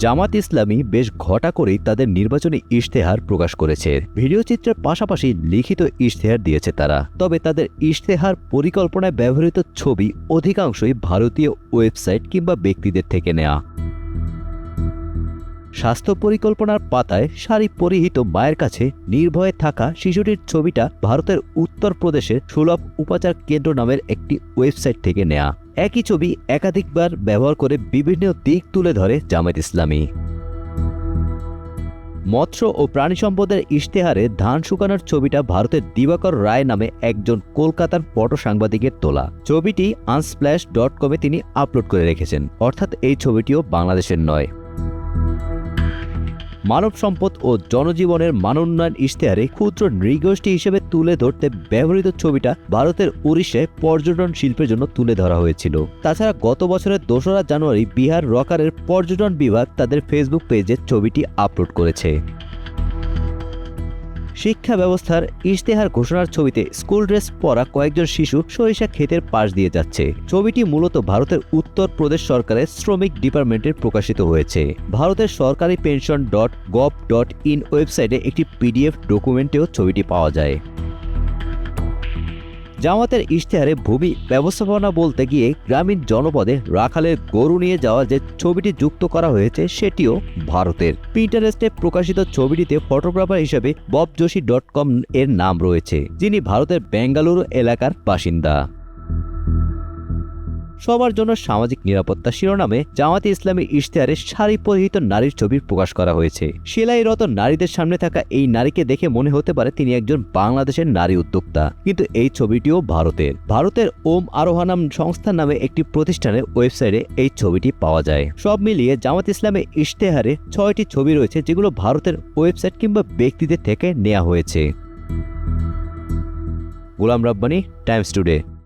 জামাত ইসলামী বেশ ঘটা করেই তাদের নির্বাচনী ইশতেহার প্রকাশ করেছে। ভিডিও চিত্রের পাশাপাশি লিখিত ইশতেহার দিয়েছে তারা। তবে তাদের ইশতেহার পরিকল্পনায় ব্যবহৃত ছবি অধিকাংশই ভারতীয় ওয়েবসাইট কিংবা ব্যক্তিদের থেকে নেওয়া। স্বাস্থ্য পরিকল্পনার পাতায় শাড়ি পরিহিত মায়ের কাছে নির্ভয়ে থাকা শিশুটির ছবিটা ভারতের উত্তরপ্রদেশের সুলভ উপাচার কেন্দ্র নামের একটি ওয়েবসাইট থেকে নেয়া। একই ছবি একাধিকবার ব্যবহার করে বিভিন্ন দিক তুলে ধরে জামায়াত ইসলামী। মৎস্য ও প্রাণী সম্পদের ইশতেহারে ধান শুকানোর ছবিটা ভারতের দিবাকর রায় নামে একজন কলকাতার ফটো সাংবাদিকের তোলা। ছবিটি unsplash.com-এ তিনি আপলোড করে রেখেছেন, অর্থাৎ এই ছবিটিও বাংলাদেশের নয়। মানব সম্পদ ও জনজীবনের মানোন্নয়ন ইশতেহারে ক্ষুদ্র নৃগোষ্ঠী হিসেবে তুলে ধরতে ব্যবহৃত ছবিটা ভারতের উড়িষ্যায় পর্যটন শিল্পের জন্য তুলে ধরা হয়েছিল। তাছাড়া গত বছরের 2রা জানুয়ারি বিহার রকারের পর্যটন বিভাগ তাদের ফেসবুক পেজে ছবিটি আপলোড করেছে। শিক্ষা ব্যবস্থার ইশতেহার ঘোষণার ছবিতে স্কুল ড্রেস পরা কয়েকজন শিশু সরিষা ক্ষেতের পাশ দিয়ে যাচ্ছে। ছবিটি মূলত ভারতের উত্তরপ্রদেশ সরকারের শ্রমিক ডিপার্টমেন্টের প্রকাশিত হয়েছে। ভারতের সরকারি pension.gov.in ওয়েবসাইটে একটি PDF ডকুমেন্টেও ছবিটি পাওয়া যায়। জামাতের ইশতেহারে ভূমি ব্যবস্থাপনা বলতে গিয়ে গ্রামীণ জনপদে রাখালের গরু নিয়ে যাওয়া যে ছবিটি যুক্ত করা হয়েছে সেটিও ভারতের। পিন্টারেস্টে প্রকাশিত ছবিটিতে ফটোগ্রাফার হিসেবে bobjoshi.com এর নাম রয়েছে, যিনি ভারতের বেঙ্গালুরু এলাকার বাসিন্দা। সবার জন্য সামাজিক নিরাপত্তা শিরোনামে জামায়াতে ইসলামী ইশতেহারে শাড়ি পরিহিত নারীর ছবি প্রকাশ করা হয়েছে। সেলাইরত নারীদের সামনে থাকা এই নারীকে দেখে মনে হতে পারে তিনি একজন বাংলাদেশের নারী উদ্যোক্তা, কিন্তু এই ছবিটিও ভারতের ওম আরোহানাম সংস্থা নামে একটি প্রতিষ্ঠানের ওয়েবসাইটে এই ছবিটি পাওয়া যায়। সব মিলিয়ে জামায়াতে ইসলামী ইশতেহারে 6টি ছবি রয়েছে, যেগুলো ভারতের ওয়েবসাইট কিংবা ব্যক্তিদের থেকে নেওয়া হয়েছে। Golam Rabbani, Times today.